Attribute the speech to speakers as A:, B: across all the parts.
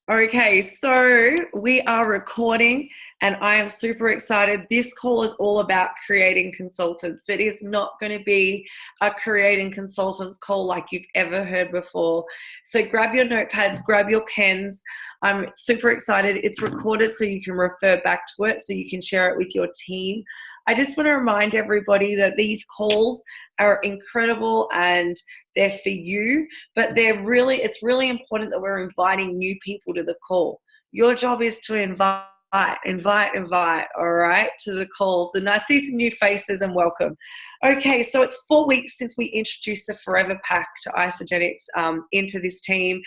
A: Okay, so we are recording and I am super excited. This call is all about creating consultants, but it's not going to be a creating consultants call like you've ever heard before. So grab your notepads, grab your pens. I'm super excited. It's recorded so you can refer back to it, so you can share it with your team. I just want to remind everybody that these calls are incredible and they're for you, but it's really important that we're inviting new people to the call. Your job is to invite, all right, to the calls. And I see some new faces and welcome. Okay, so it's 4 weeks since we introduced the Forever Pack to Isagenix into this team.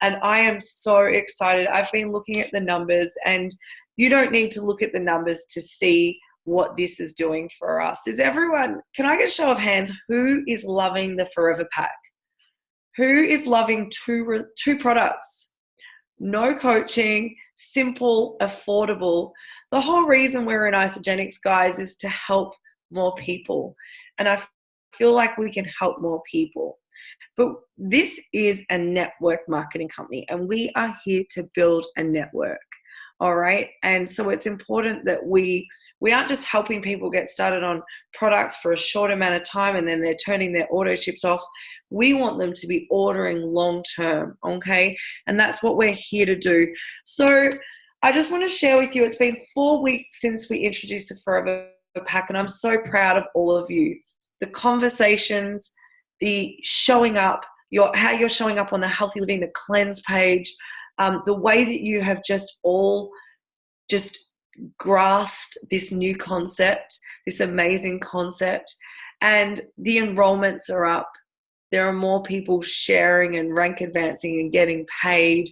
A: And I am so excited. I've been looking at the numbers, and you don't need to look at the numbers to see what this is doing for us. Can I get a show of hands, who is loving the Forever Pack? Who is loving two products? No coaching, simple, affordable. The whole reason we're in Isagenix, guys, is to help more people. And I feel like we can help more people. But this is a network marketing company, and we are here to build a network. All right. And so it's important that we aren't just helping people get started on products for a short amount of time and then they're turning their auto ships off. We want them to be ordering long term. Okay. And that's what we're here to do. So I just want to share with you, it's been 4 weeks since we introduced the Forever Pack, and I'm so proud of all of you. The conversations, the showing up, how you're showing up on the Healthy Living, the cleanse page, the way that you have just all just grasped this new concept, this amazing concept, and the enrollments are up. There are more people sharing and rank advancing and getting paid,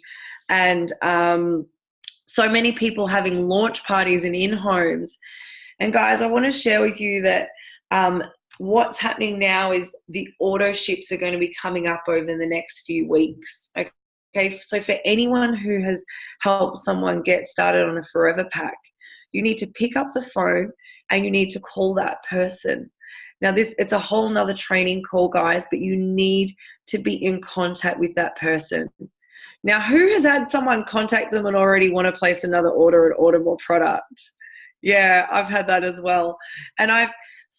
A: and so many people having launch parties and in-homes. And guys, I want to share with you that what's happening now is the auto ships are going to be coming up over the next few weeks. Okay, so for anyone who has helped someone get started on a Forever Pack, you need to pick up the phone and you need to call that person. Now, it's a whole nother training call, guys, but you need to be in contact with that person. Now, who has had someone contact them and already want to place another order and order more product? Yeah, I've had that as well. And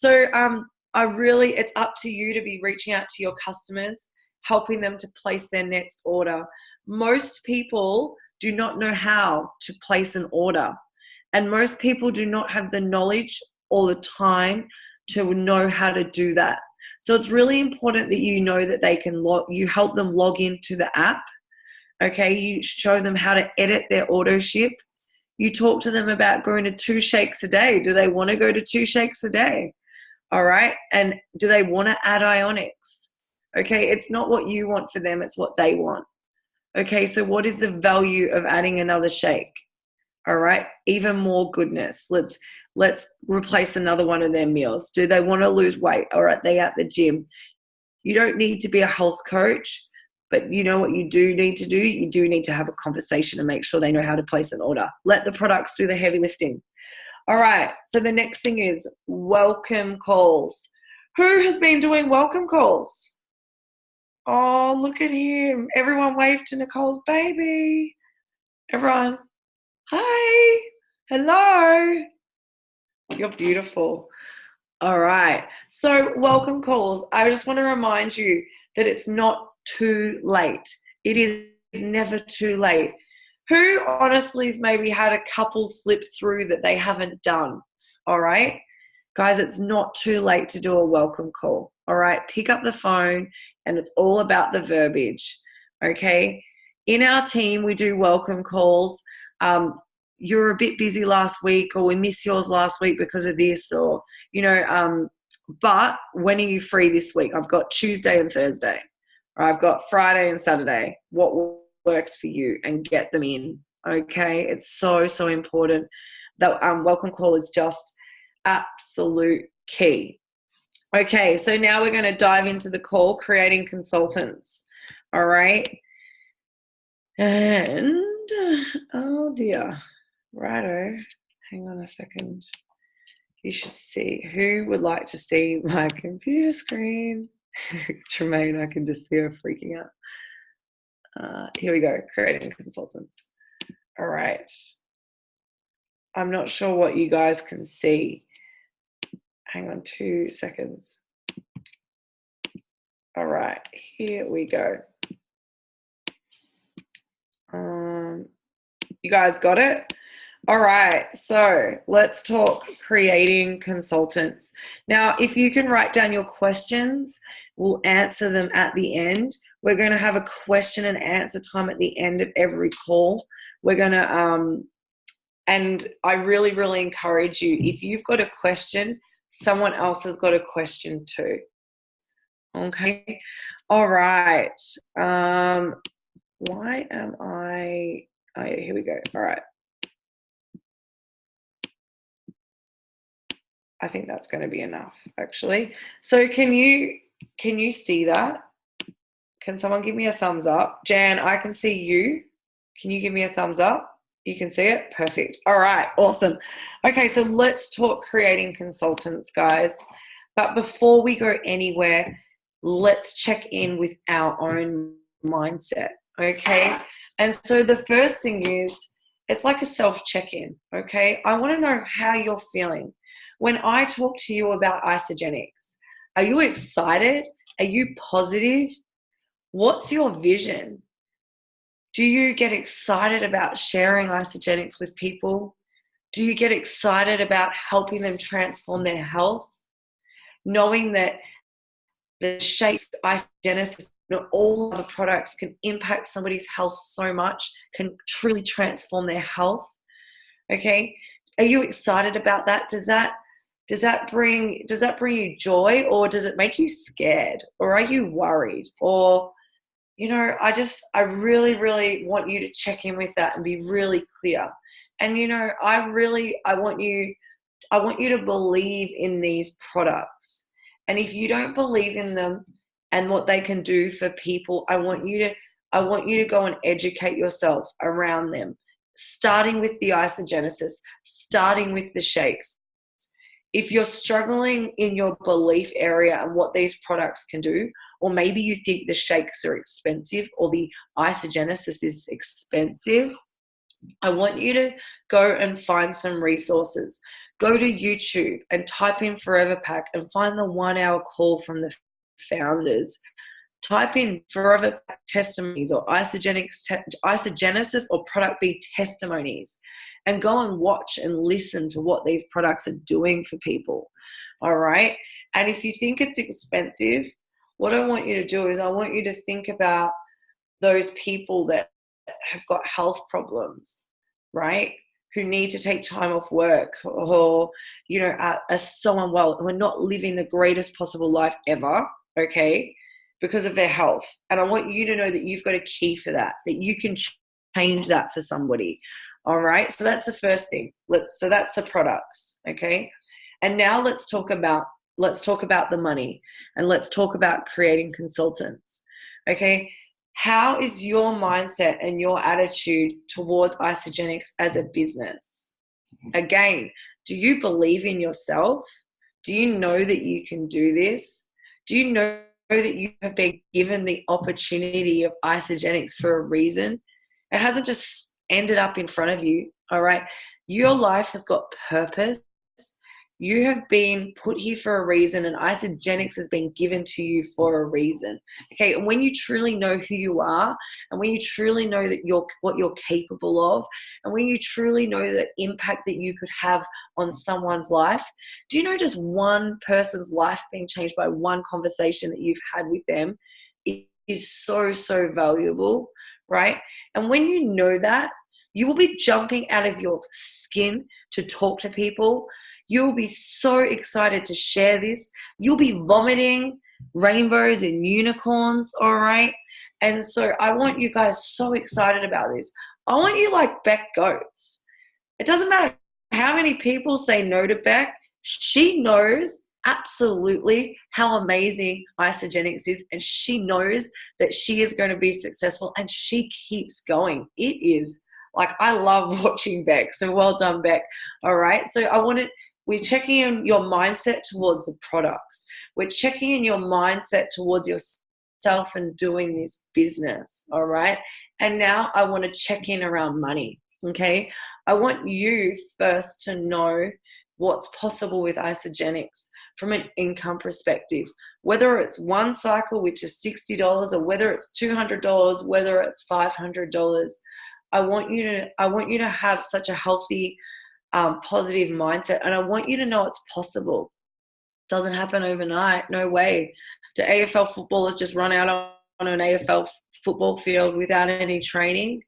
A: it's up to you to be reaching out to your customers, helping them to place their next order. Most people do not know how to place an order, and most people do not have the knowledge or the time to know how to do that. So it's really important that you know that you help them log into the app. Okay, you show them how to edit their auto ship. You talk to them about going to 2 shakes a day. Do they want to go to 2 shakes a day? All right, and do they want to add Ionics? Okay, it's not what you want for them, it's what they want. Okay, so what is the value of adding another shake? All right, even more goodness. Let's replace another one of their meals. Do they want to lose weight, or are they at the gym? You don't need to be a health coach, but you know what you do need to do? You do need to have a conversation and make sure they know how to place an order. Let the products do the heavy lifting. All right, so the next thing is welcome calls. Who has been doing welcome calls? Oh, look at him. Everyone wave to Nicole's baby. Everyone, hi, hello. You're beautiful. All right, so welcome calls. I just want to remind you that it's not too late. It is never too late. Who honestly has maybe had a couple slip through that they haven't done? All right, guys, it's not too late to do a welcome call. All right, pick up the phone, and it's all about the verbiage. Okay, in our team, we do welcome calls. You're a bit busy last week, or we missed yours last week because of this, or, but when are you free this week? I've got Tuesday and Thursday, or I've got Friday and Saturday. What works for you? And get them in. Okay, it's so, so important. That welcome call is just absolute key. Okay, so now we're going to dive into the call, creating consultants. All right, and oh dear, righto, hang on a second. You should see, who would like to see my computer screen? Tremaine, I can just see her freaking out. Here we go, creating consultants. All right. I'm not sure what you guys can see. Hang on 2 seconds. All right, here we go. You guys got it? All right, so let's talk creating consultants. Now, if you can write down your questions, we'll answer them at the end. We're going to have a question and answer time at the end of every call. We're going to, and I really, really encourage you, if you've got a question, someone else has got a question too. Okay. All right. Why am I, oh yeah, here we go. All right. I think that's going to be enough actually. So can you see that? Can someone give me a thumbs up? Jan, I can see you. Can you give me a thumbs up? You can see it? Perfect. All right, awesome. Okay, so let's talk creating consultants, guys. But before we go anywhere, let's check in with our own mindset, okay? And so the first thing is, it's like a self-check-in, okay? I want to know how you're feeling. When I talk to you about Isagenix, are you excited? Are you positive? What's your vision? Do you get excited about sharing Isagenix with people? Do you get excited about helping them transform their health? Knowing that the shakes, Isagenesis, and all other products can impact somebody's health so much, can truly transform their health. Okay? Are you excited about that? Does that bring you joy, or does it make you scared, or are you worried? Or, you know, I really, really want you to check in with that and be really clear. And, you know, I want you to believe in these products. And if you don't believe in them and what they can do for people, I want you to go and educate yourself around them, starting with the Isagenesis, starting with the shakes. If you're struggling in your belief area and what these products can do, or maybe you think the shakes are expensive or the Isagenesis is expensive, I want you to go and find some resources. Go to YouTube and type in Forever Pack and find the 1 hour call from the founders. Type in Forever Pack testimonies or Isagenesis or Product B testimonies, and go and watch and listen to what these products are doing for people. All right. And if you think it's expensive, what I want you to do is I want you to think about those people that have got health problems, right? Who need to take time off work, or, you know, are so unwell, who are not living the greatest possible life ever, okay, because of their health. And I want you to know that you've got a key for that you can change that for somebody. All right. So that's the first thing. So that's the products. Okay. And now let's talk about the money, and let's talk about creating consultants. Okay. How is your mindset and your attitude towards Isagenix as a business? Again, do you believe in yourself? Do you know that you can do this? Do you know that you have been given the opportunity of Isagenix for a reason? It hasn't just ended up in front of you, all right? Your life has got purpose. You have been put here for a reason, and Isagenix has been given to you for a reason. Okay, and when you truly know who you are, and when you truly know that what you're capable of, and when you truly know the impact that you could have on someone's life, do you know just one person's life being changed by one conversation that you've had with them is so, so valuable, right? And when you know that, you will be jumping out of your skin to talk to people. You'll be so excited to share this. You'll be vomiting rainbows and unicorns, all right? And so I want you guys so excited about this. I want you like Beck Goetz. It doesn't matter how many people say no to Beck. She knows absolutely how amazing Isagenix is, and she knows that she is going to be successful, and she keeps going. It is like, I love watching Beck. So well done, Beck. All right. So we're checking in your mindset towards the products. We're checking in your mindset towards yourself and doing this business. All right. And now I want to check in around money. Okay. I want you first to know what's possible with Isagenix from an income perspective, whether it's one cycle, which is $60, or whether it's $200, whether it's $500. I want you to have such a healthy, positive mindset, and I want you to know it's possible. It doesn't happen overnight. No way. Do AFL footballers just run out on an AFL football field without any training?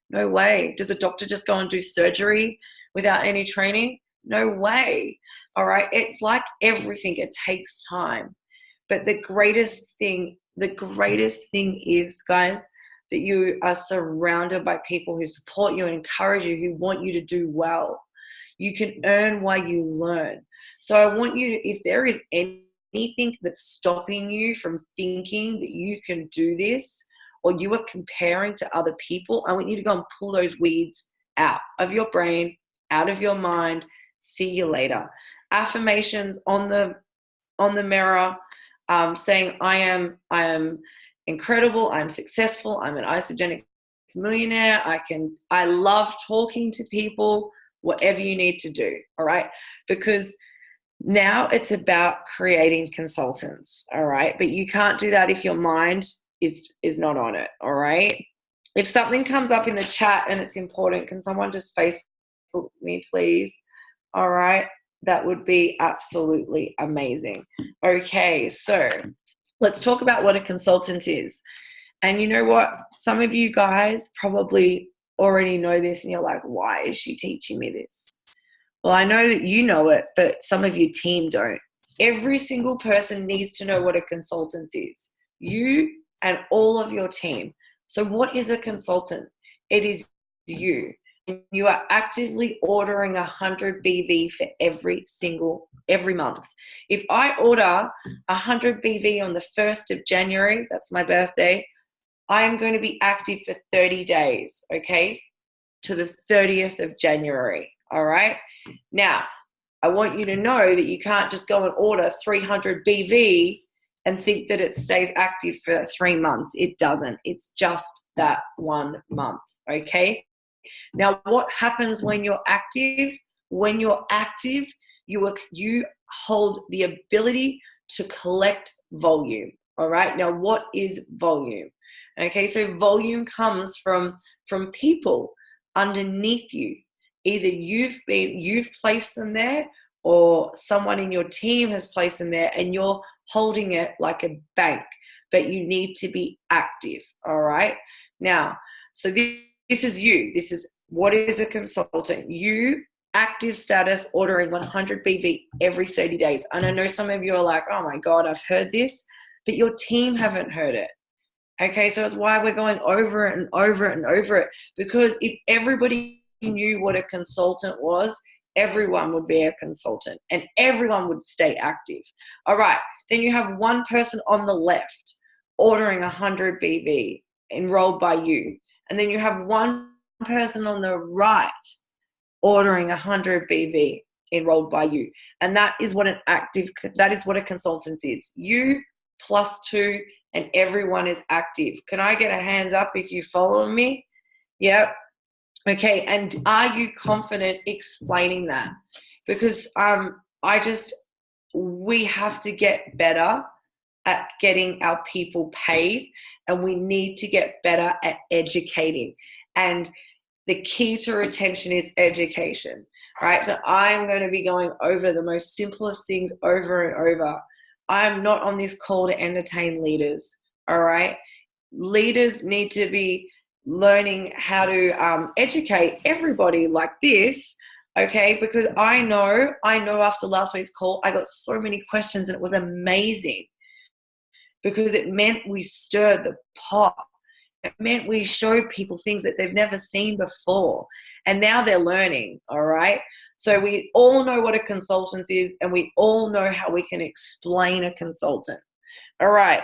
A: No way. Does a doctor just go and do surgery without any training? No way. All right. It's like everything. It takes time. But the greatest thing is, guys, that you are surrounded by people who support you and encourage you, who want you to do well. You can earn while you learn. So I want you to, if there is anything that's stopping you from thinking that you can do this, or you are comparing to other people, I want you to go and pull those weeds out of your brain, out of your mind. See you later. Affirmations on the mirror, saying I am incredible, I'm successful, I'm an Isagenix millionaire, I love talking to people, whatever you need to do, all right? Because now it's about creating consultants, all right? But you can't do that if your mind is not on it, all right? If something comes up in the chat and it's important, can someone just Facebook me, please? All right, that would be absolutely amazing. Okay, so let's talk about what a consultant is. And you know what? Some of you guys probably already know this and you're like, why is she teaching me this? Well, I know that you know it, but some of your team don't. Every single person needs to know what a consultant is. You and all of your team. So what is a consultant? It is you. You are actively ordering 100 BV for every month. If I order 100 BV on the 1st of January, that's my birthday, I am going to be active for 30 days, okay, to the 30th of January, all right? Now, I want you to know that you can't just go and order 300 BV and think that it stays active for 3 months. It doesn't. It's just that 1 month, okay? Now, what happens when you're active? When you're active, you hold the ability to collect volume, all right? Now, what is volume? Okay, so volume comes from people underneath you. Either you've placed them there, or someone in your team has placed them there, and you're holding it like a bank, but you need to be active, all right? Now, so this is you. This is what is a consultant. You, active status, ordering 100 BV every 30 days. And I know some of you are like, oh my God, I've heard this, but your team haven't heard it. Okay, so it's why we're going over it and over it and over it, because if everybody knew what a consultant was, everyone would be a consultant and everyone would stay active. All right, then you have one person on the left ordering 100 BV enrolled by you, and then you have one person on the right ordering 100 BV enrolled by you, and that is what a consultant is. You plus 2 and everyone is active. Can I get a hands up if you follow me? Yep. Okay, and are you confident explaining that? Because we have to get better at getting our people paid, and we need to get better at educating. And the key to retention is education, right? So I'm going to be going over the most simplest things over and over. I'm not on this call to entertain leaders, all right? Leaders need to be learning how to educate everybody like this, okay? Because I know after last week's call, I got so many questions and it was amazing, because it meant we stirred the pot. It meant we showed people things that they've never seen before. And now they're learning, all right? So we all know what a consultant is, and we all know how we can explain a consultant. All right.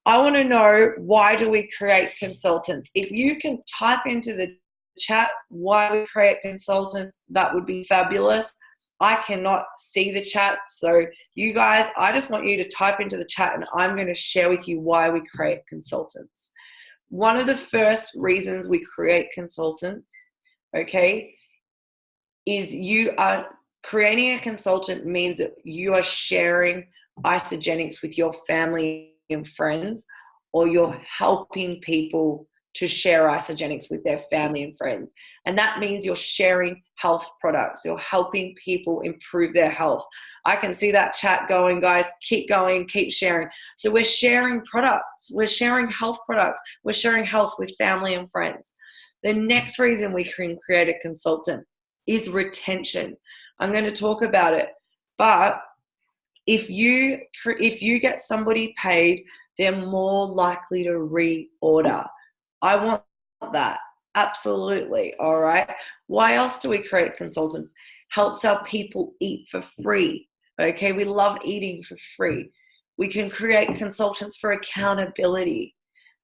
A: I want to know, why do we create consultants? If you can type into the chat why we create consultants, that would be fabulous. I cannot see the chat. So you guys, I just want you to type into the chat, and I'm going to share with you why we create consultants. One of the first reasons we create consultants, okay, is you are creating a consultant means that you are sharing Isagenix with your family and friends, or you're helping people to share Isagenix with their family and friends. And that means you're sharing health products. You're helping people improve their health. I can see that chat going, guys. Keep going, keep sharing. So we're sharing products. We're sharing health products. We're sharing health with family and friends. The next reason we can create a consultant is retention. I'm going to talk about it. But if you get somebody paid, they're more likely to reorder. I want that. Absolutely. All right. Why else do we create consultants? Helps our people eat for free. Okay. We love eating for free. We can create consultants for accountability.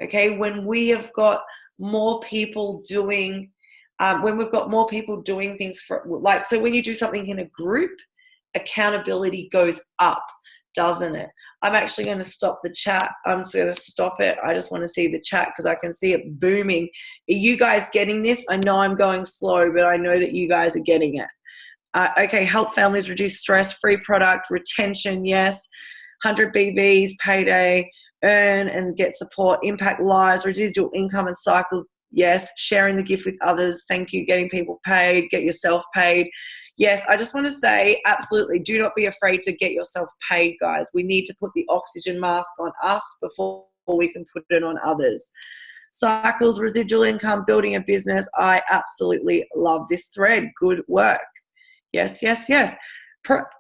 A: Okay. When we have got more people doing, when we've got more people doing things for, like, so when you do something in a group, accountability goes up, doesn't it? I'm actually going to stop the chat. I'm just going to stop it. I just want to see the chat because I can see it booming. Are you guys getting this? I know I'm going slow, but I know that you guys are getting it. Okay, help families reduce stress, free product, retention, yes. 100 BVs, payday, earn and get support, impact lives, residual income and cycle, yes. Sharing the gift with others, thank you. Getting people paid, get yourself paid. Yes, I just want to say, absolutely, do not be afraid to get yourself paid, guys. We need to put the oxygen mask on us before we can put it on others. Cycles, residual income, building a business. I absolutely love this thread. Good work. Yes, yes, yes.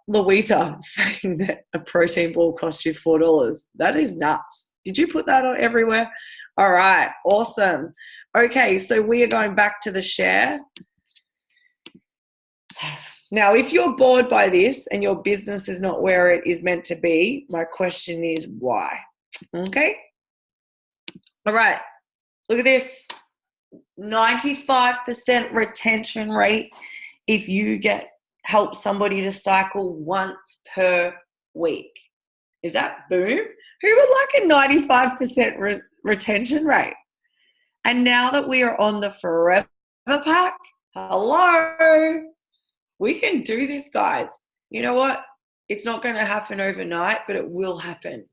A: Louisa saying that a protein ball costs you $4. That is nuts. Did you put that on everywhere? All right, awesome. Okay, so we are going back to the share. Now, if you're bored by this and your business is not where it is meant to be, my question is why? Okay? All right. Look at this. 95% retention rate if you help somebody to cycle once per week. Is that boom? Who would like a 95% retention rate? And now that we are on the Forever Pack, hello, we can do this, guys. You know what? It's not going to happen overnight, but it will happen.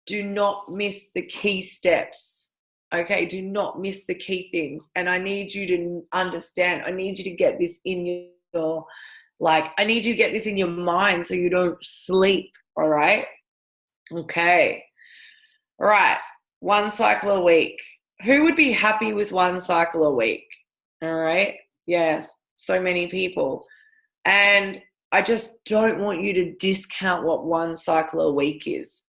A: Do not miss the key steps. Okay, do not miss the key things. And I need you to understand. I need you to get this in your, I need you to get this in your mind so you don't sleep, all right? Okay. All right, 1 cycle a week. Who would be happy with 1 cycle a week? All right, yes, so many people. And I just don't want you to discount what 1 cycle a week is.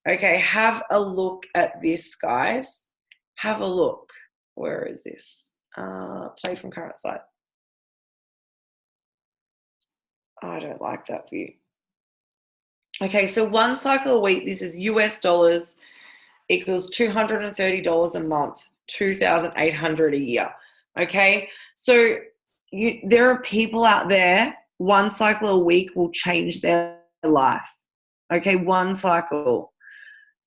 A: Okay, have a look at this, guys. Have a look. Where is this? Play from current slide. I don't like that view. Okay, so 1 cycle a week, this is US dollars, equals $230 a month, $2,800 a year. Okay, so there are people out there, 1 cycle a week will change their life. Okay, 1 cycle.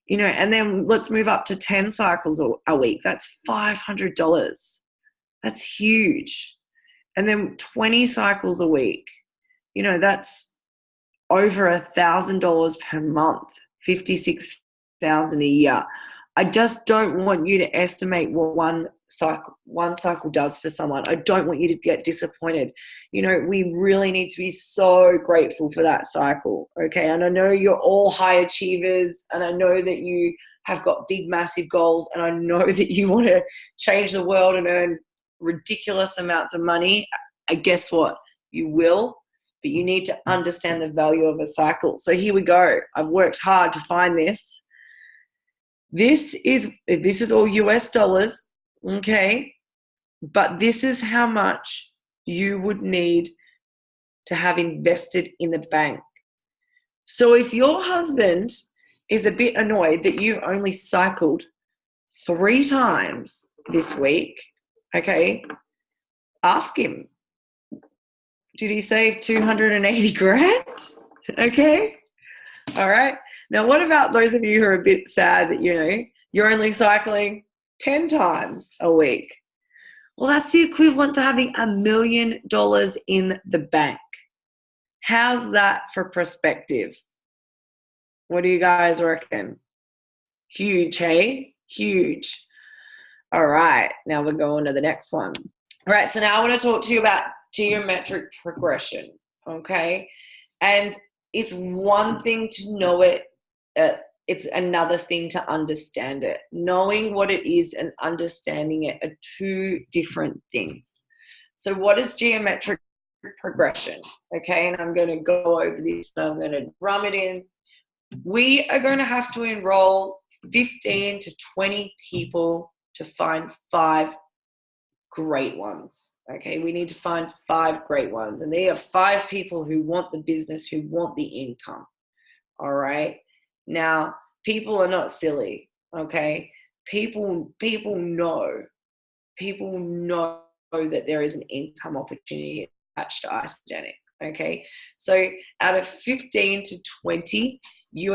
A: You know, and then let's move up to 10 cycles a week. That's $500. That's huge. And then 20 cycles a week. You know, that's over $1,000 per month, $56,000 a year. I just don't want you to estimate what one cycle does for someone. I don't want you to get disappointed. You know, we really need to be so grateful for that cycle, okay? And I know you're all high achievers, and I know that you have got big, massive goals, and I know that you want to change the world and earn ridiculous amounts of money. And guess what? You will, but you need to understand the value of a cycle. So here we go. I've worked hard to find this. This is all US dollars, okay? But this is how much you would need to have invested in the bank. So if your husband is a bit annoyed that you only cycled 3 times this week, okay, ask him, did he save 280 grand? Okay, all right. Now, what about those of you who are a bit sad that, you know, you're only cycling 10 times a week? Well, that's the equivalent to having $1 million in the bank. How's that for perspective? What do you guys reckon? Huge, hey? Huge. All right, now we're going to the next one. All right, so now I want to talk to you about geometric progression, okay? And it's one thing to know it, it's another thing to understand it. Knowing what it is and understanding it are two different things. So what is geometric progression? Okay, and I'm going to go over this, and I'm going to drum it in. We are going to have to enroll 15 to 20 people to find 5 great ones. Okay, we need to find 5 great ones, and they are 5 people who want the business, who want the income. All right, now people are not silly. Okay, people know that there is an income opportunity attached to Isagenix. Okay, so out of 15 to 20, you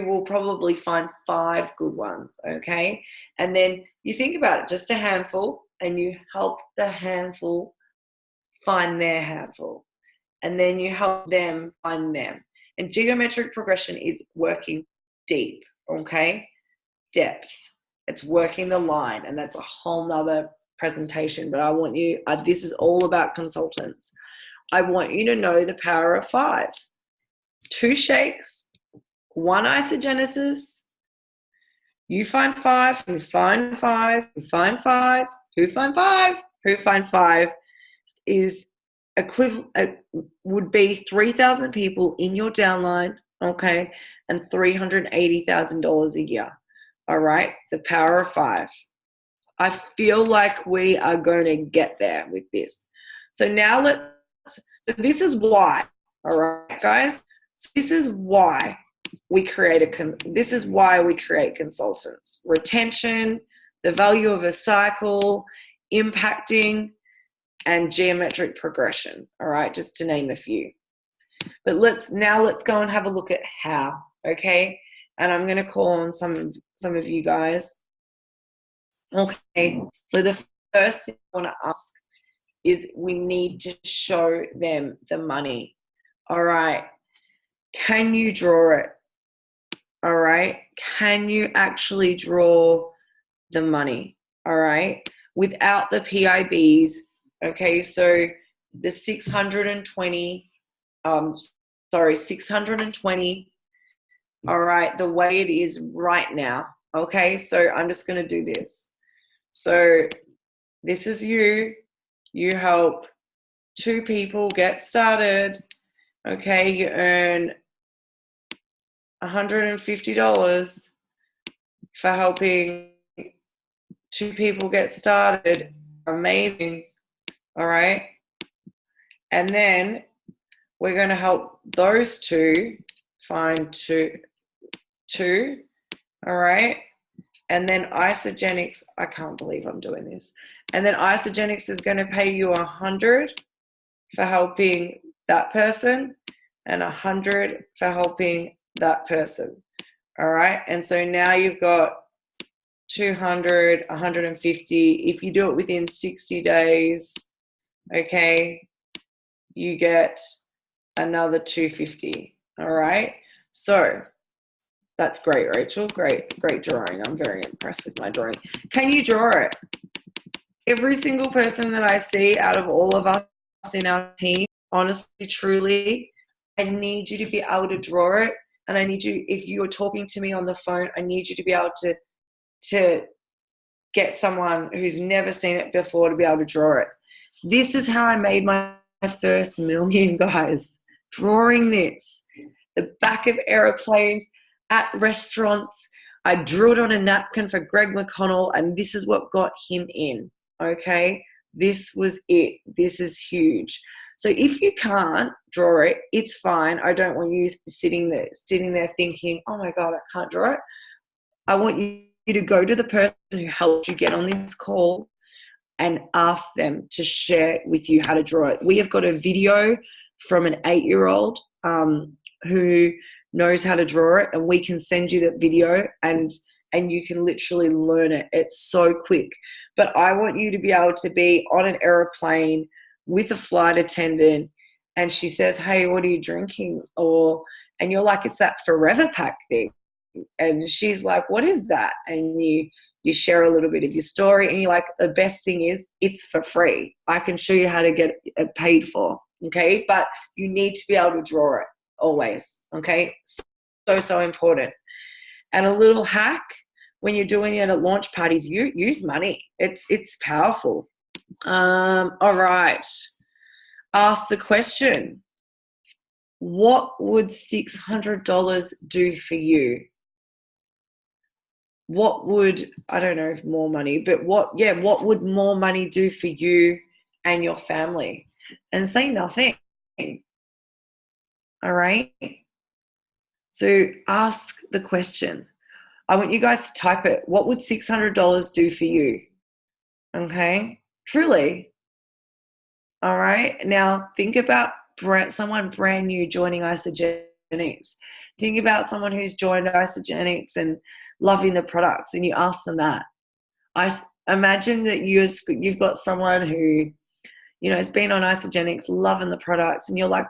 A: will probably find 5 good ones, okay? And then you think about it, just a handful, and you help the handful find their handful. And then you help them find them. And geometric progression is working deep, okay? Depth. It's working the line, and that's a whole nother presentation. But I want you, this is all about consultants. I want you to know the power of 5. 2 shakes, 1 isogenesis. You find 5, who find 5, who find 5, who find 5, who find 5 is equivalent, would be 3,000 people in your downline, okay, and $380,000 a year. All right, the power of 5. I feel like we are going to get there with this. So now so this is why, all right, guys. So this is why we create consultants. Retention, the value of a cycle, impacting, and geometric progression. All right, just to name a few. But let's go and have a look at how. Okay, and I'm going to call on some of you guys. Okay, so the first thing I want to ask is we need to show them the money. All right, can you draw it? All right, can you actually draw the money? All right, without the PIBs. Okay, so the 620, all right, the way it is right now. Okay, so I'm just going to do this. So this is you help 2 people get started. Okay, you earn $150 for helping 2 people get started. Amazing. All right, and then we're going to help those 2 find two. All right, and then Isagenix, I can't believe I'm doing this, and then Isagenix is going to pay you $100 for helping that person and $100 for helping that person. All right, and so now you've got 200, 150. If you do it within 60 days, okay, you get another 250. All right, so that's great, Rachel. Great drawing. I'm very impressed with my drawing. Can you draw it? Every single person that I see out of all of us in our team, honestly, truly, I need you to be able to draw it. And I need you, if you're talking to me on the phone, I need you to be able to get someone who's never seen it before to be able to draw it. This is how I made my first $1 million, guys. Drawing this. The back of airplanes, at restaurants. I drew it on a napkin for Greg McConnell, and this is what got him in. Okay? This was it. This is huge. So if you can't draw it, it's fine. I don't want you sitting there thinking, oh my God, I can't draw it. I want you to go to the person who helped you get on this call and ask them to share with you how to draw it. We have got a video from an 8-year-old who knows how to draw it, and we can send you that video, and and you can literally learn it. It's so quick. But I want you to be able to be on an airplane with a flight attendant and she says, hey, what are you drinking? And you're like, it's that Forever Pack thing. And she's like, what is that? And you share a little bit of your story and you're like, the best thing is it's for free. I can show you how to get it paid for. Okay. But you need to be able to draw it always. Okay. So important. And a little hack when you're doing it at launch parties, you use money. It's powerful. All right. Ask the question. What would $600 do for you? What would, I don't know if more money, but what would more money do for you and your family? And say nothing. All right. So ask the question. I want you guys to type it. What would $600 do for you? Okay. Truly. All right. Now think about someone brand new joining Isagenix. Think about someone who's joined Isagenix and loving the products, and you ask them that. I imagine that you've got someone who, has been on Isagenix, loving the products, and you're like,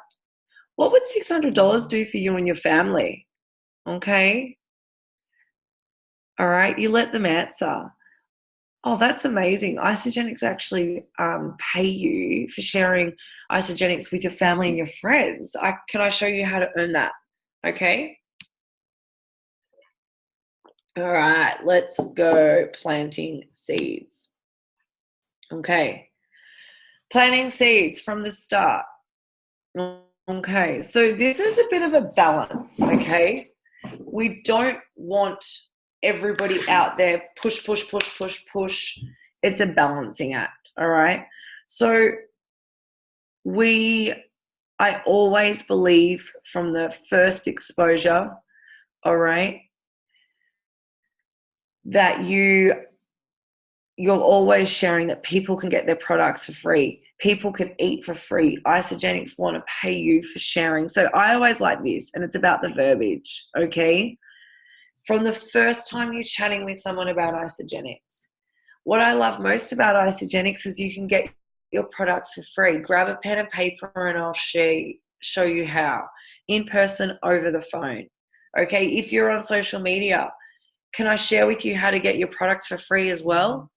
A: what would $600 do for you and your family? Okay. All right. You let them answer. Oh, that's amazing. Isagenix actually pay you for sharing Isagenix with your family and your friends. Can I show you how to earn that? Okay. All right, let's go planting seeds. Okay. Planting seeds from the start. Okay, so this is a bit of a balance, okay? We don't want everybody out there push. It's a balancing act, all right? So I always believe from the first exposure, all right, that you're always sharing that people can get their products for free. People can eat for free. Isagenix want to pay you for sharing. So I always like this, and it's about the verbiage, okay? From the first time you're chatting with someone about Isagenix, what I love most about Isagenix is you can get your products for free. Grab a pen and paper and I'll show you how. In person, over the phone. Okay, if you're on social media, can I share with you how to get your products for free as well?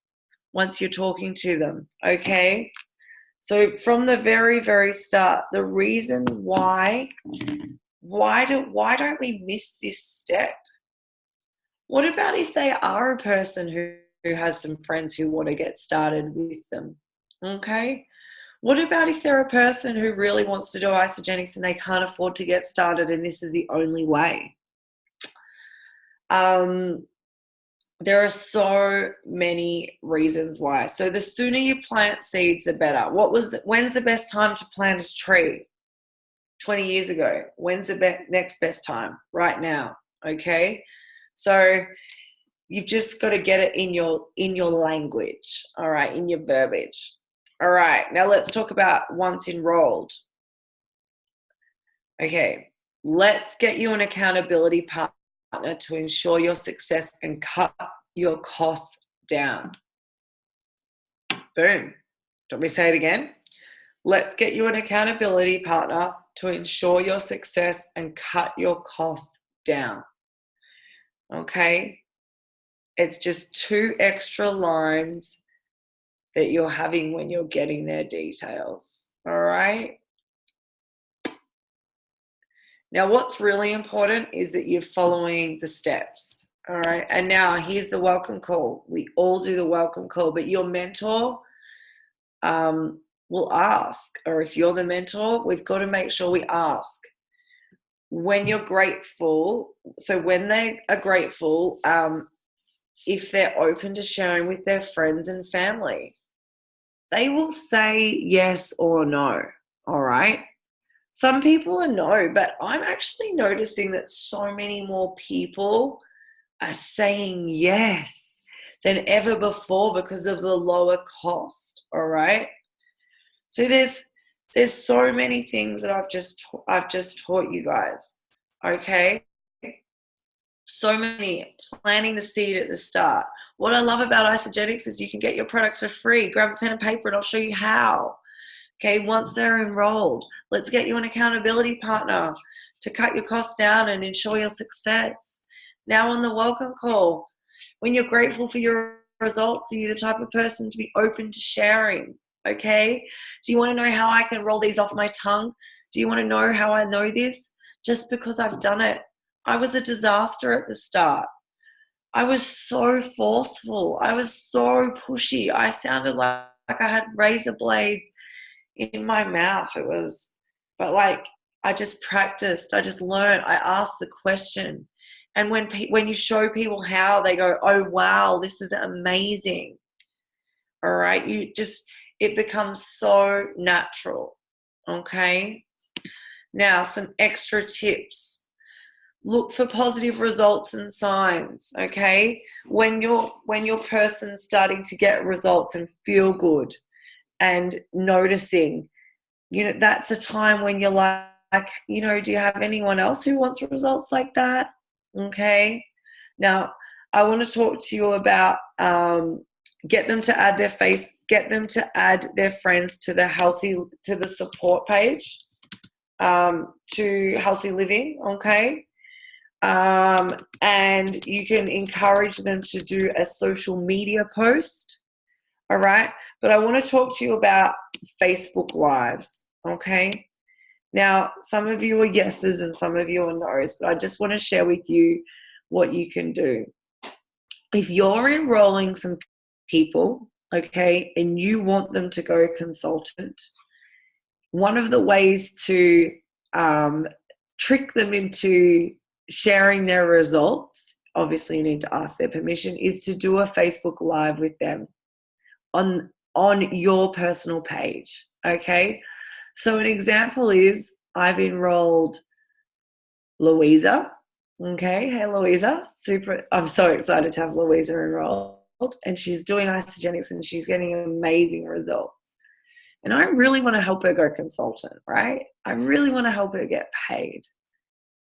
A: Once you're talking to them, okay? So from the very, very start, the reason why don't we miss this step? What about if they are a person who has some friends who want to get started with them, okay? What about if they're a person who really wants to do Isagenix and they can't afford to get started and this is the only way? There are so many reasons why. So the sooner you plant seeds, the better. When's the best time to plant a tree? 20 years ago. When's the next best time? Right now. Okay. So you've just got to get it in your language. All right. In your verbiage. All right. Now let's talk about once enrolled. Okay. Let's get you an accountability partner to ensure your success and cut your costs down. Boom. Don't we say it again? Let's get you an accountability partner to ensure your success and cut your costs down. Okay? It's just 2 extra lines that you're having when you're getting their details. All right? Now, what's really important is that you're following the steps, all right? And now here's the welcome call. We all do the welcome call, but your mentor will ask, or if you're the mentor, we've got to make sure we ask. When you're grateful, so when they are grateful, if they're open to sharing with their friends and family, they will say yes or no, all right? Some people are no, but I'm actually noticing that so many more people are saying yes than ever before because of the lower cost, all right? So there's so many things that I've just taught you guys, okay? So many, planting the seed at the start. What I love about Isagenix is you can get your products for free. Grab a pen and paper and I'll show you how. Okay, once they're enrolled, let's get you an accountability partner to cut your costs down and ensure your success. Now on the welcome call, when you're grateful for your results, are you the type of person to be open to sharing? Okay, do you want to know how I can roll these off my tongue? Do you want to know how I know this? Just because I've done it. I was a disaster at the start. I was so forceful. I was so pushy. I sounded like I had razor blades in my mouth. It was, but like, I just practiced. I just learned. I asked the question. And when you show people how, they go, oh, wow, this is amazing. All right. It becomes so natural. Okay. Now, some extra tips. Look for positive results and signs. Okay. When your person's starting to get results and feel good and noticing, that's a time when you're like, do you have anyone else who wants results like that? Okay. Now, I want to talk to you about get them to add their friends to the support page, to Healthy Living. Okay. And you can encourage them to do a social media post. All right. But I want to talk to you about Facebook Lives. Okay. Now, some of you are yeses and some of you are no's, but I just want to share with you what you can do. If you're enrolling some people, okay, and you want them to go consultant, one of the ways to trick them into sharing their results, obviously you need to ask their permission, is to do a Facebook Live with them on your personal page. Okay. So an example is I've enrolled Louisa. Okay. Hey, Louisa. I'm so excited to have Louisa enrolled, and she's doing Isagenix and she's getting amazing results. And I really want to help her go consultant, right? I really want to help her get paid.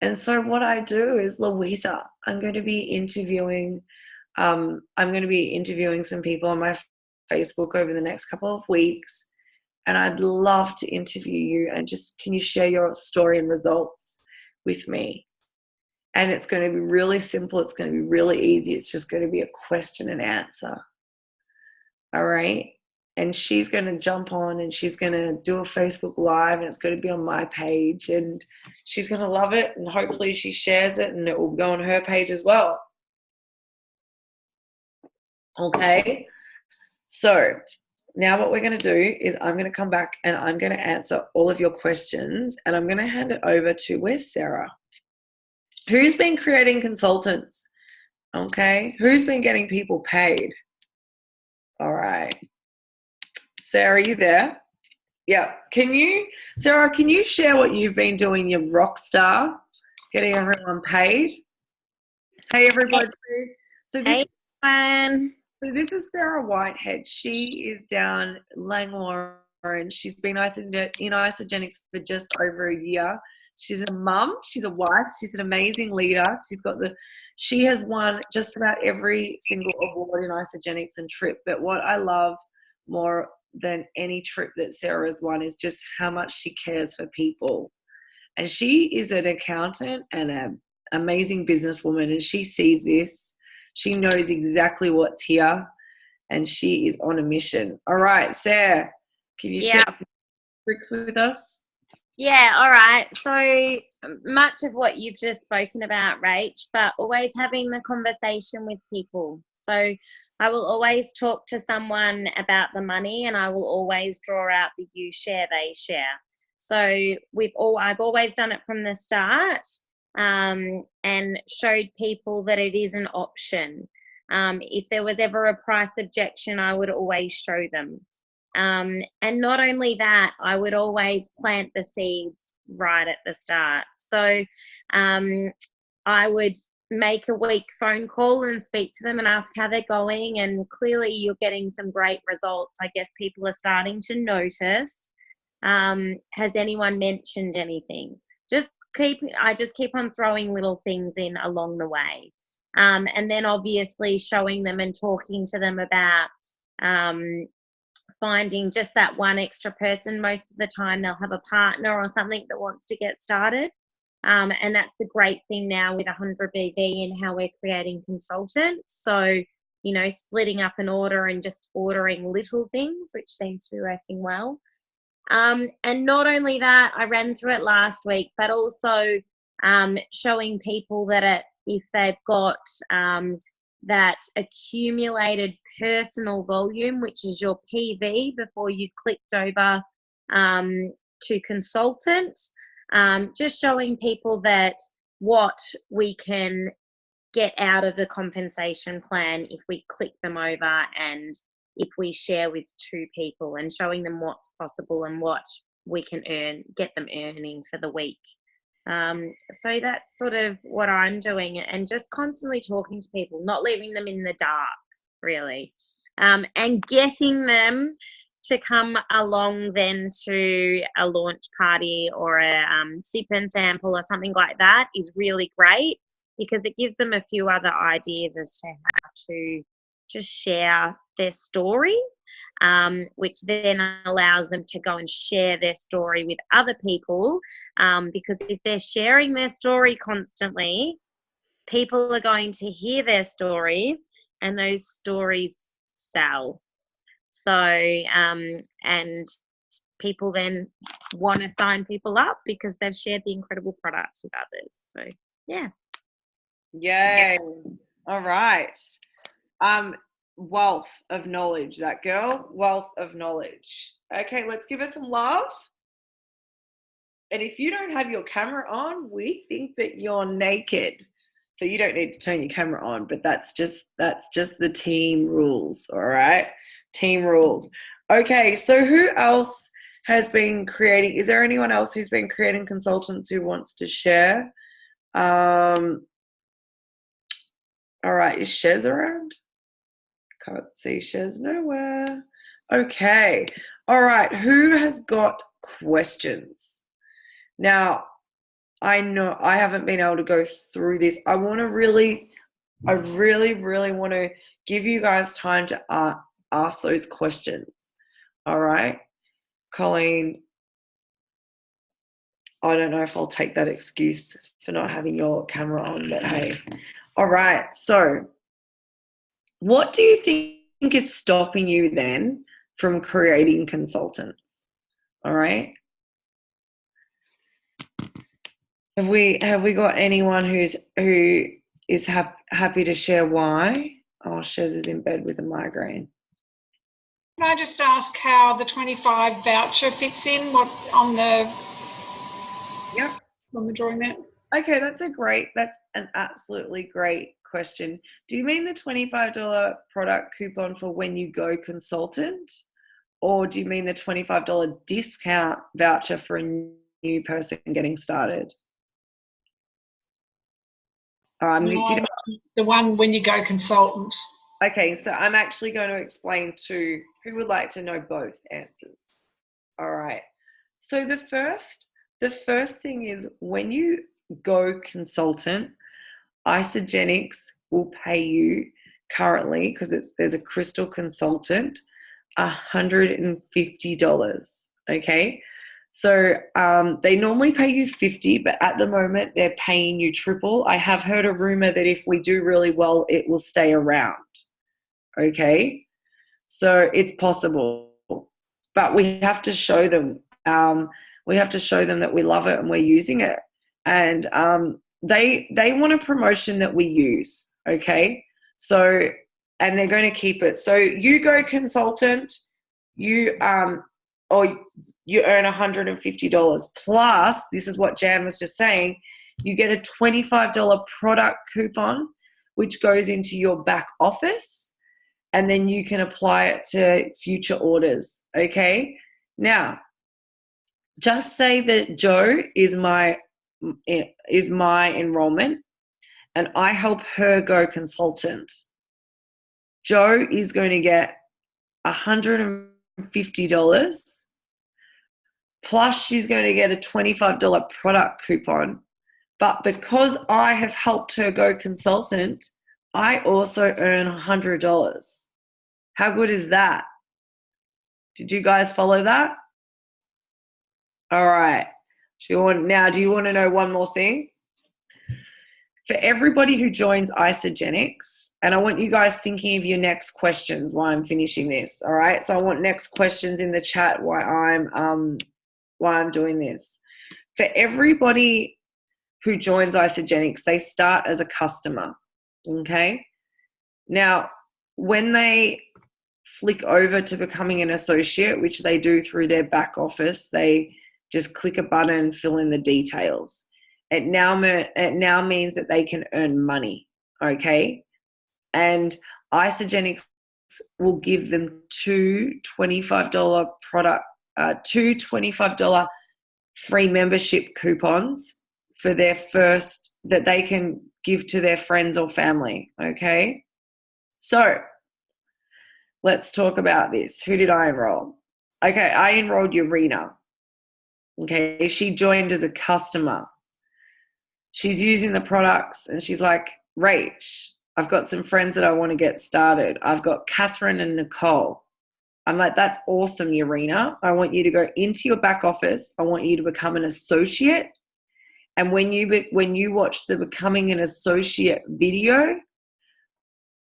A: And so what I do is, Louisa, I'm going to be interviewing some people on my Facebook over the next couple of weeks. And I'd love to interview you and can you share your story and results with me? And it's going to be really simple. It's going to be really easy. It's just going to be a question and answer. All right. And she's going to jump on and she's going to do a Facebook Live, and it's going to be on my page, and she's going to love it. And hopefully she shares it and it will go on her page as well. Okay. So now what we're going to do is I'm going to come back and I'm going to answer all of your questions, and I'm going to hand it over to, where's Sarah? Who's been creating consultants? Okay. Who's been getting people paid? All right. Sarah, you there? Yeah. Sarah, can you share what you've been doing, your rock star, getting everyone paid? Hey, everybody.
B: Hey, everyone.
A: So this is Sarah Whitehead. She is down Langwarrin. She's been in Isagenix for just over a year. She's a mum. She's a wife. She's an amazing leader. She has won just about every single award in Isagenix and trip. But what I love more than any trip that Sarah has won is just how much she cares for people. And she is an accountant and an amazing businesswoman, and she sees this. She knows exactly what's here, and she is on a mission. All right, Sarah, can you share tricks with us?
B: Yeah, all right. So much of what you've just spoken about, Rach, but always having the conversation with people. So I will always talk to someone about the money, and I will always draw out the you share, they share. So I've always done it from the start, and showed people that it is an option. If there was ever a price objection, I would always show them. And not only that, I would always plant the seeds right at the start. So I would make a week phone call and speak to them and ask how they're going. And clearly you're getting some great results. I guess people are starting to notice. Has anyone mentioned anything? Just I just keep on throwing little things in along the way. And then obviously showing them and talking to them about finding just that one extra person. Most of the time they'll have a partner or something that wants to get started. And that's the great thing now with 100BV and how we're creating consultants. So, you know, splitting up an order and just ordering little things, which seems to be working well. And not only that, I ran through it last week, but also showing people that if they've got that accumulated personal volume, which is your PV before you clicked over to consultant, just showing people that what we can get out of the compensation plan if we click them over and if we share with 2 people, and showing them what's possible and what we can get them earning for the week. So that's sort of what I'm doing, and just constantly talking to people, not leaving them in the dark, really, and getting them to come along then to a launch party or a sip and sample or something like that is really great, because it gives them a few other ideas as to how to just share their story, which then allows them to go and share their story with other people, because if they're sharing their story constantly, people are going to hear their stories and those stories sell. So, and people then want to sign people up because they've shared the incredible products with others. So, yeah.
A: Yay. All right. Wealth of knowledge, that girl. Wealth of knowledge. Okay, let's give her some love. And if you don't have your camera on, we think that you're naked. So you don't need to turn your camera on, but that's just the team rules, all right? Team rules. Okay, so who else has been creating? Is there anyone else who's been creating consultants who wants to share? All right, is Shez around? Can't see Shez nowhere. Okay, all right, who has got questions? Now, I know I haven't been able to go through this. I really want to give you guys time to ask those questions. All right, Colleen, I don't know if I'll take that excuse for not having your camera on, but hey. All right, so what do you think is stopping you then from creating consultants? All right. Have we got anyone who is happy to share why? Oh, Shez is in bed with a migraine.
C: Can I just ask how the 25 voucher fits in? What on the drawing mat?
A: Okay, that's an absolutely great question. Do you mean the $25 product coupon for when you go consultant, or do you mean the $25 discount voucher for a new person getting started?
C: The one when you go consultant.
A: Okay, so I'm actually going to explain to who would like to know both answers. All right. So the first thing is, when you go consultant, Isagenix will pay you currently, because there's a crystal consultant, $150. Okay. So they normally pay you $50, but at the moment they're paying you triple. I have heard a rumor that if we do really well, it will stay around. Okay, so it's possible, but we have to show them. We have to show them that we love it and we're using it, and they want a promotion that we use. Okay, so and they're going to keep it. So you go consultant, you earn $150 plus. This is what Jan was just saying. You get a $25 product coupon, which goes into your back office. And then you can apply it to future orders, okay? Now, just say that Jo is my enrollment, and I help her go consultant. Jo is going to get $150, plus she's going to get a $25 product coupon, But because I have helped her go consultant, I also earn $100. How good is that? Did you guys follow that? All right. Do you want to know one more thing? For everybody who joins Isagenix, and I want you guys thinking of your next questions while I'm finishing this. All right. So I want next questions in the chat while I'm doing this. For everybody who joins Isagenix, they start as a customer. Okay. Now, when they flick over to becoming an associate, which they do through their back office, they just click a button, fill in the details. It now means that they can earn money, okay? And Isagenix will give them two $25 free membership coupons for their first, that they can give to their friends or family, okay? So let's talk about this. Who did I enroll? Okay, I enrolled Urena. Okay, she joined as a customer. She's using the products and she's like, Rach, I've got some friends that I want to get started. I've got Catherine and Nicole. I'm like, that's awesome, Urena. I want you to go into your back office. I want you to become an associate. And when you watch the Becoming an Associate video,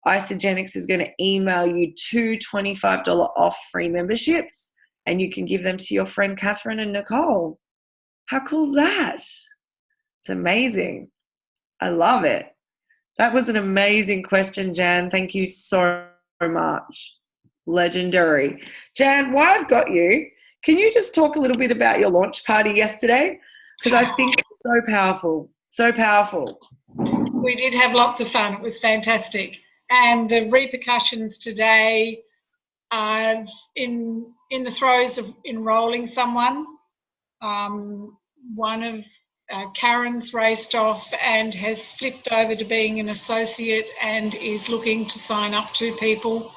A: Isagenix is going to email you two $25 off free memberships, and you can give them to your friend Catherine and Nicole. How cool is that? It's amazing. I love it. That was an amazing question, Jan. Thank you so much. Legendary. Jan, while I've got you, can you just talk a little bit about your launch party yesterday? Because I think it's so powerful. So powerful.
C: We did have lots of fun. It was fantastic. And the repercussions today, in the throes of enrolling someone, one of Karen's raced off and has flipped over to being an associate and is looking to sign up 2 people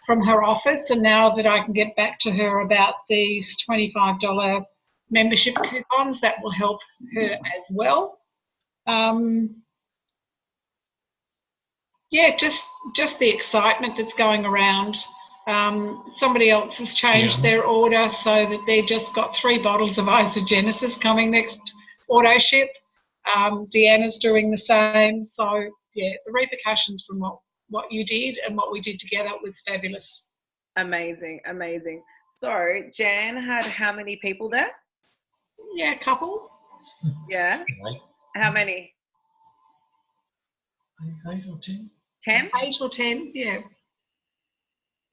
C: from her office. And now that I can get back to her about these $25 membership coupons, that will help her as well. Yeah, just the excitement that's going around. Somebody else has changed their order so that they've just got 3 bottles of Isagenesis coming next auto ship. Deanna's doing the same. So yeah, the repercussions from what you did and what we did together was fabulous.
A: Amazing, amazing. So Jan had how many people there?
C: Yeah, a couple.
A: Yeah. How many?
D: 8 or 10.
A: 10?
C: 8 or 10, yeah.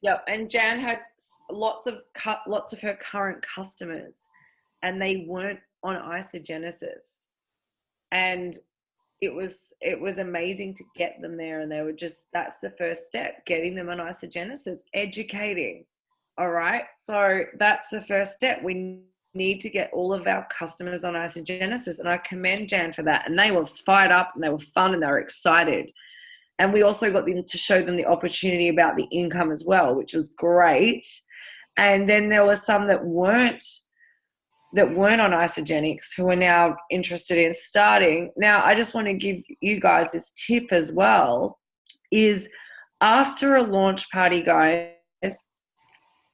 A: Yep. And Jan had lots of her current customers, and they weren't on Isagenesis, and it was amazing to get them there. And they were that's the first step, getting them on Isagenesis, educating. All right. So that's the first step. We need to get all of our customers on Isagenesis, and I commend Jan for that. And they were fired up, and they were fun, and they were excited. And we also got them to show them the opportunity about the income as well, which was great. And then there were some that weren't on Isagenix who are now interested in starting. Now, I just want to give you guys this tip as well, is after a launch party, guys,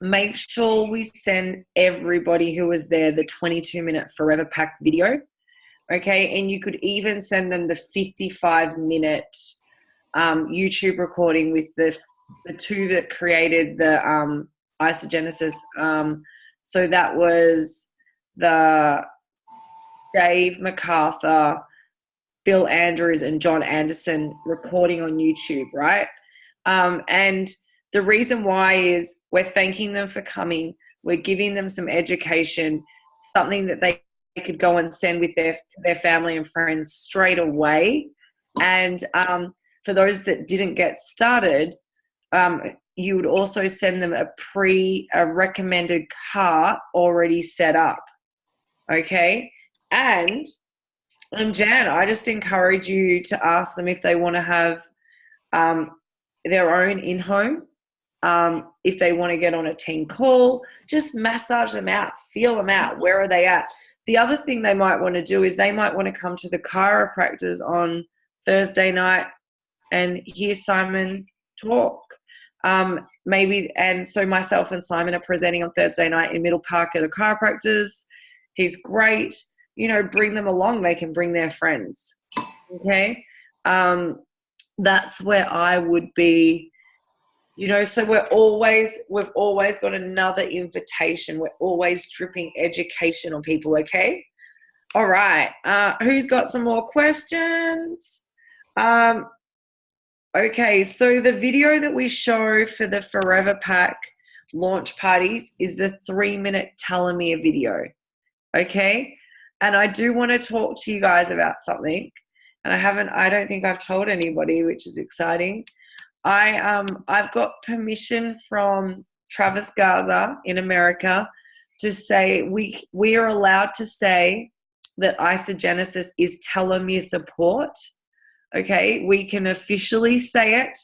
A: make sure we send everybody who was there the 22-minute Forever Pack video, okay? And you could even send them the 55-minute YouTube recording with the 2 that created the Isagenesis. So that was the Dave MacArthur, Bill Andrews, and John Anderson recording on YouTube, right? And the reason why is we're thanking them for coming. We're giving them some education, something that they could go and send with their family and friends straight away. And for those that didn't get started, you would also send them a recommended cart already set up. Okay. And Jan, I just encourage you to ask them if they want to have their own in-home. If they want to get on a team call, just massage them out, feel them out. Where are they at? the other thing they might want to do is they might want to come to the chiropractors on Thursday night and hear Simon talk. Maybe, and so myself and Simon are presenting on Thursday night in Middle Park at the chiropractors. He's great. Bring them along. They can bring their friends. Okay. That's where I would be, so we've always got another invitation. We're always dripping education on people. Okay. All right. Who's got some more questions? Okay, so the video that we show for the Forever Pack launch parties is the 3-minute telomere video, okay? And I do want to talk to you guys about something, and I don't think I've told anybody, which is exciting. I've got permission from Travis Garza in America to say we are allowed to say that Isagenesis is telomere support. Okay, we can officially say it.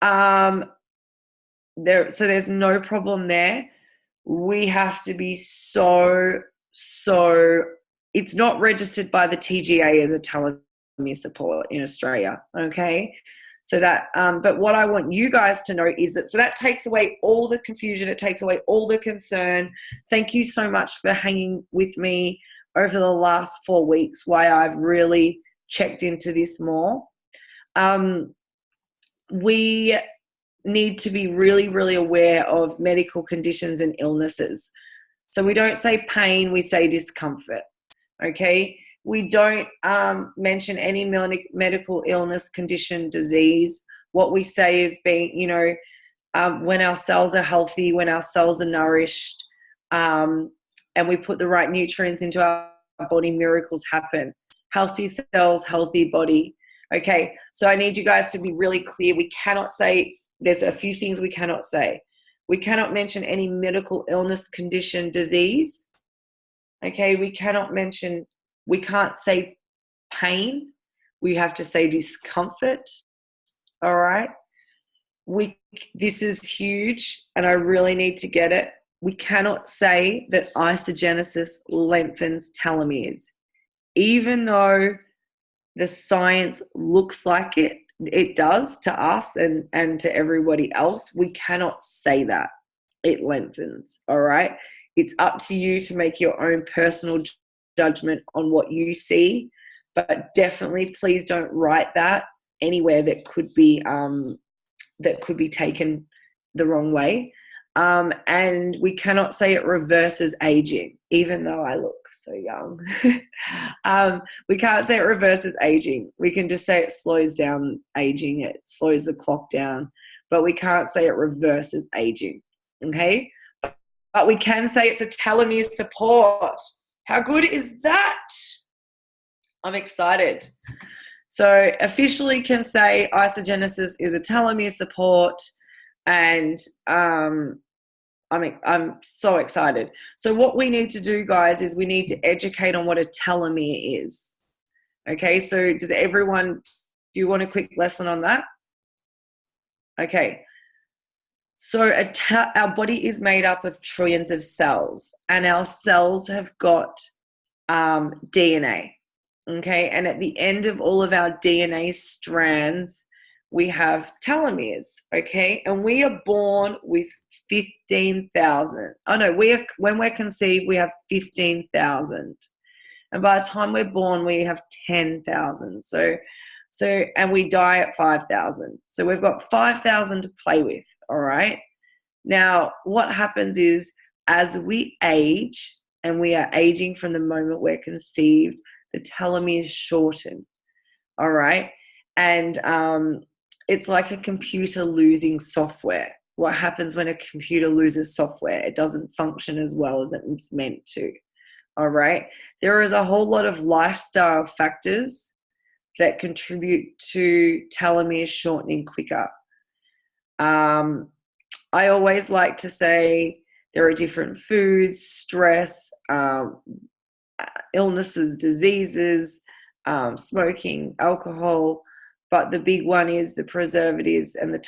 A: So there's no problem there. We have to be so it's not registered by the TGA as a telomere support in Australia. Okay, so that but what I want you guys to know is that takes away all the confusion. It takes away all the concern. Thank you so much for hanging with me over the last 4 weeks. Why I've really checked into this more. We need to be really, really aware of medical conditions and illnesses. So we don't say pain, we say discomfort, okay? We don't mention any medical illness, condition, disease. What we say is when our cells are healthy, when our cells are nourished, and we put the right nutrients into our body, miracles happen. Healthy cells, healthy body. Okay, so I need you guys to be really clear. We cannot say, there's a few things we cannot say. We cannot mention any medical illness, condition, disease. Okay, we can't say pain. We have to say discomfort. All right. This is huge, and I really need to get it. We cannot say that Isagenesis lengthens telomeres. Even though the science looks like it does to us and to everybody else, we cannot say that it lengthens, all right? It's up to you to make your own personal judgment on what you see, but definitely please don't write that anywhere that could be taken the wrong way. And we cannot say it reverses aging, even though I look so young. We can't say it reverses aging. We can just say it slows down aging. It slows the clock down, but we can't say it reverses aging. Okay. But we can say it's a telomere support. How good is that? I'm excited. So officially can say Isagenesis is a telomere support. And I'm so excited. So what we need to do, guys, is we need to educate on what a telomere is. Okay, so do you want a quick lesson on that? Okay, so our body is made up of trillions of cells, and our cells have got DNA. Okay, and at the end of all of our DNA strands, we have telomeres, okay? And we are born with 15,000. Oh no, when we're conceived, we have 15,000. And by the time we're born, we have 10,000. So, and we die at 5,000. So we've got 5,000 to play with, all right? Now, what happens is as we age, and we are aging from the moment we're conceived, the telomeres shorten, all right? And it's like a computer losing software. What happens when a computer loses software? It doesn't function as well as it's meant to, all right? There is a whole lot of lifestyle factors that contribute to telomeres shortening quicker. I always like to say there are different foods, stress, illnesses, diseases, smoking, alcohol, but the big one is the preservatives and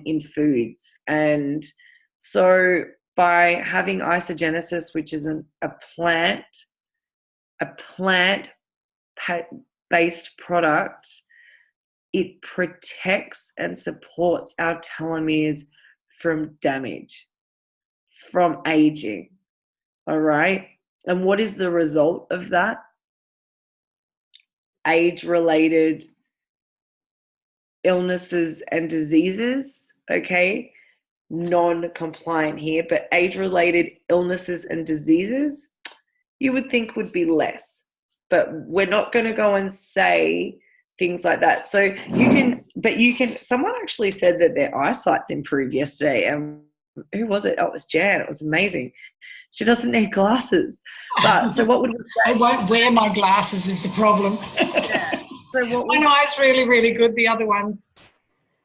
A: in foods. And so by having Isagenesis, which is a plant a plant-based product, it protects and supports our telomeres from damage, from aging. All right. And what is the result of that? Age-related illnesses and diseases, okay? Non-compliant here, but age-related illnesses and diseases, you would think would be less. But we're not going to go and say things like that. So you can, someone actually said that their eyesight's improved yesterday. And who was it? Oh, it was Jan. It was amazing. She doesn't need glasses. But so what would we say?
C: I won't wear my glasses is the problem.
A: Yeah. So what
C: one eye's really, really good. The other one's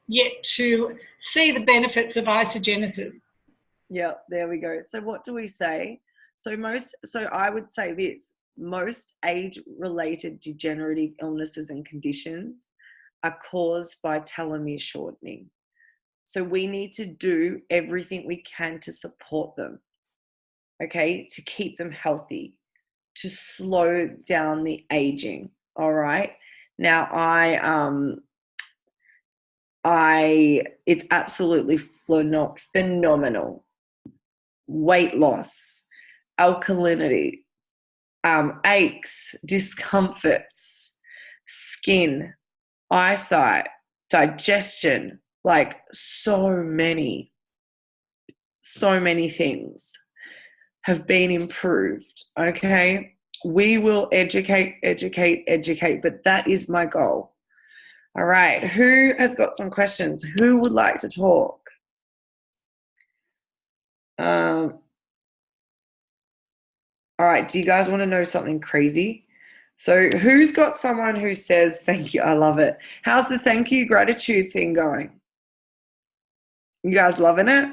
C: yet to see the benefits of Isagenesis.
A: Yeah, there we go. So what do we say? So I would say this, most age-related degenerative illnesses and conditions are caused by telomere shortening. So we need to do everything we can to support them, okay, to keep them healthy, to slow down the aging, all right? Now, it's absolutely phenomenal. Weight loss, alkalinity, aches, discomforts, skin, eyesight, digestion, like so many things have been improved, okay? We will educate, but that is my goal. All right, who has got some questions? Who would like to talk? All right, do you guys want to know something crazy? So who's got someone who says, thank you, I love it. How's the thank you gratitude thing going? You guys loving it?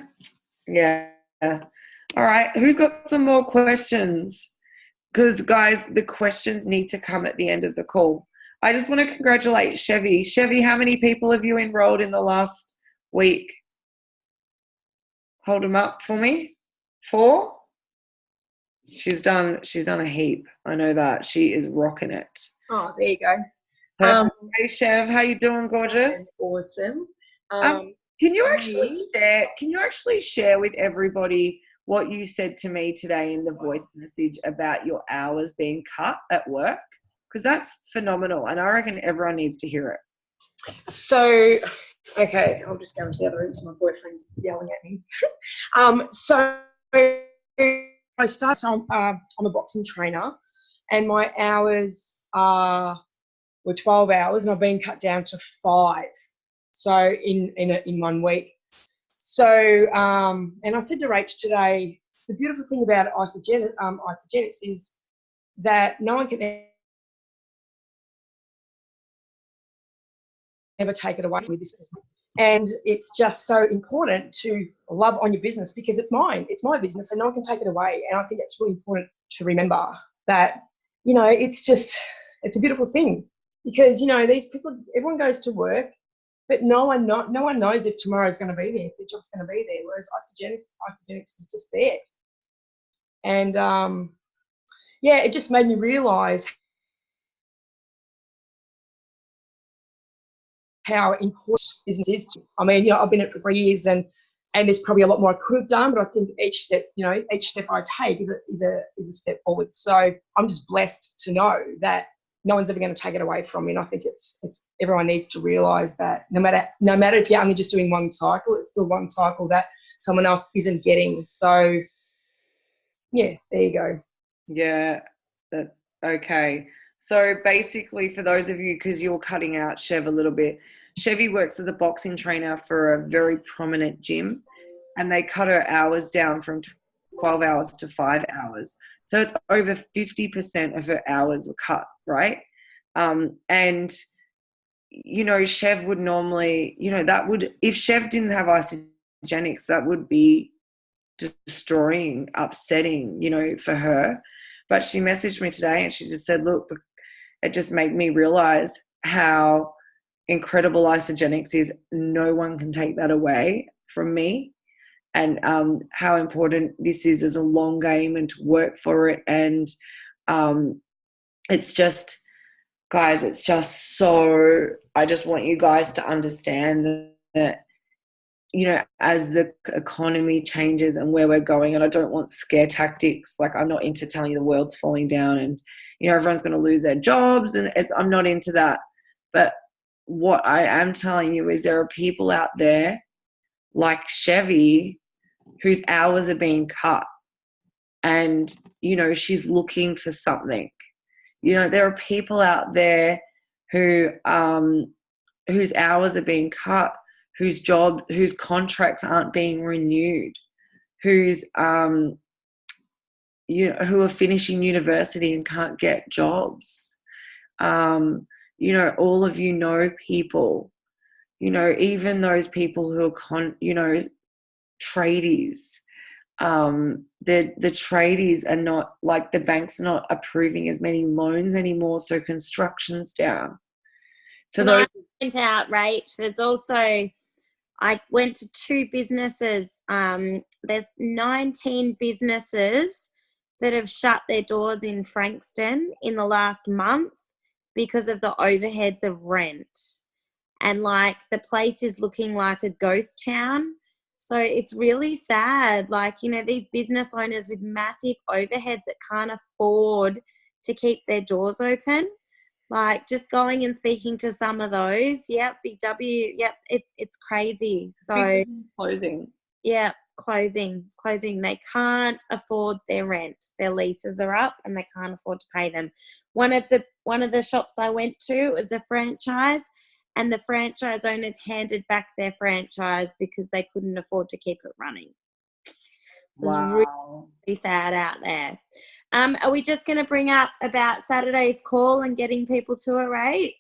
A: Yeah. All right, who's got some more questions? Because, guys, the questions need to come at the end of the call. I just want to congratulate Chevy. Chevy, how many people have you enrolled in the last week? Hold them up for me. 4? She's done a heap. I know that. She is rocking it.
D: Oh, there you go.
A: Hey, Chev, how you doing, gorgeous?
D: Awesome.
A: Can you actually share with everybody what you said to me today in the voice message about your hours being cut at work? Because that's phenomenal, and I reckon everyone needs to hear it.
D: So, okay, I'll just go into the other room because my boyfriend's yelling at me. So I started, I'm a boxing trainer, and my hours were 12 hours, and I've been cut down to 5. So in 1 week. So and I said to Rach today, the beautiful thing about Isagenix is that no one can ever take it away with this. And it's just so important to love on your business because it's mine. It's my business and no one can take it away. And I think it's really important to remember that, you know, it's a beautiful thing because, you know, these people, everyone goes to work, but no one knows if tomorrow's going to be there, if the job's going to be there. Whereas Isagenix is just there. And yeah, it just made me realise how important business is to me. I mean, you know, I've been in it for 3 years and there's probably a lot more I could have done, but I think each step I take is a step forward. So I'm just blessed to know that no one's ever going to take it away from me. And I think it's everyone needs to realise that no matter if you're only just doing one cycle, it's still one cycle that someone else isn't getting. So yeah, there you go.
A: Yeah. Okay. So basically, for those of you, because you're cutting out Chev a little bit, Chevy works as a boxing trainer for a very prominent gym, and they cut her hours down from 12 hours to 5 hours. So it's over 50% of her hours were cut, right? And, you know, Chev would normally, you know, that would, if Chev didn't have Isagenix, that would be destroying, upsetting, you know, for her. But she messaged me today and she just said, look, it just made me realize how incredible Isagenix is. No one can take that away from me. And how important this is as a long game and to work for it. And it's just, guys, it's just so, I just want you guys to understand that, you know, as the economy changes and where we're going, and I don't want scare tactics. Like, I'm not into telling you the world's falling down and, you know, everyone's going to lose their jobs, and I'm not into that. But what I am telling you is there are people out there like Chevy whose hours are being cut, and, you know, she's looking for something. You know, there are people out there who whose hours are being cut, whose contracts aren't being renewed, who's you know, who are finishing university and can't get jobs. You know, all of you know people, you know, even those people who are you know, tradies. The tradies are not, like, the banks are not approving as many loans anymore, so construction's down. For
B: Can
A: those,
B: I point out, Rach, there's also, I went to 2 businesses. There's 19 businesses that have shut their doors in Frankston in the last month because of the overheads of rent. And, like, the place is looking like a ghost town. So it's really sad. Like, you know, these business owners with massive overheads that can't afford to keep their doors open. Like, just going and speaking to some of those, Big W, it's crazy. So
A: closing.
B: Yeah, closing. They can't afford their rent. Their leases are up and they can't afford to pay them. One of the shops I went to was a franchise, and the franchise owners handed back their franchise because they couldn't afford to keep it running. It was really sad out there. Are we just going to bring up about Saturday's call and getting people to RH?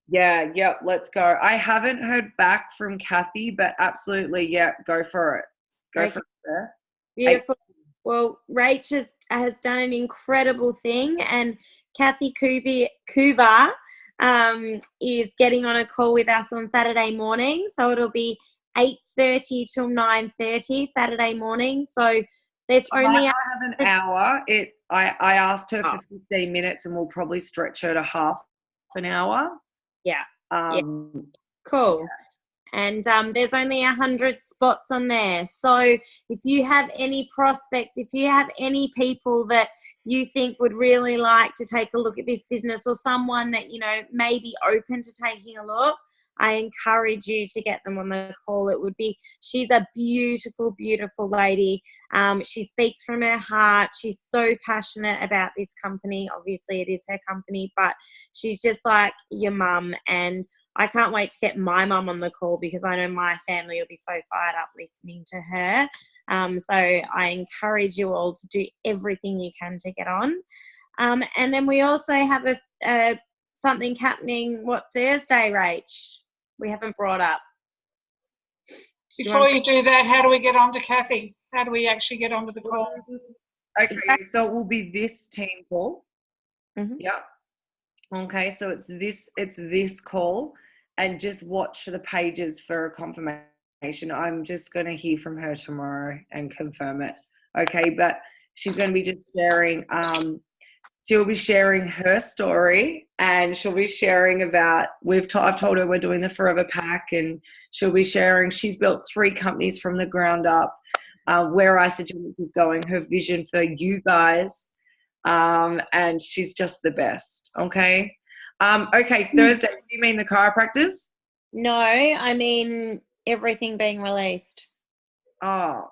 A: Yeah, let's go. I haven't heard back from Kathy, but absolutely, yeah, go for it. Go for it.
B: Beautiful. Well, Rach has done an incredible thing, and Kathy Kuva is getting on a call with us on Saturday morning. So it'll be 8:30 till 9:30 Saturday morning. So there's only
A: have an hour. I asked her for 15 minutes, and we'll probably stretch her to half an hour.
B: Yeah. Cool. Yeah. And there's only 100 spots on there. So if you have any prospects, if you have any people that you think would really like to take a look at this business, or someone that, you know, may be open to taking a look, I encourage you to get them on the call. She's a beautiful, beautiful lady. She speaks from her heart. She's so passionate about this company. Obviously, it is her company, but she's just like your mum. And I can't wait to get my mum on the call, because I know my family will be so fired up listening to her. So I encourage you all to do everything you can to get on. And then we also have something happening, Thursday, Rach? We haven't brought up.
C: Before you do that, how do we get on to Kathy? How do we actually get onto the call?
A: Okay, so it will be this team call.
B: Mm-hmm.
A: Yeah. Okay, so it's this call, and just watch for the pages for a confirmation. I'm just going to hear from her tomorrow and confirm it. Okay, but she's going to be just sharing. She'll be sharing her story, and she'll be sharing about, I've told her we're doing the Forever Pack, and she'll be sharing, she's built 3 companies from the ground up, where Isagenix is going, her vision for you guys, and she's just the best. Okay. Okay, Thursday, do you mean the chiropractors?
B: No, I mean everything being released.
A: Oh,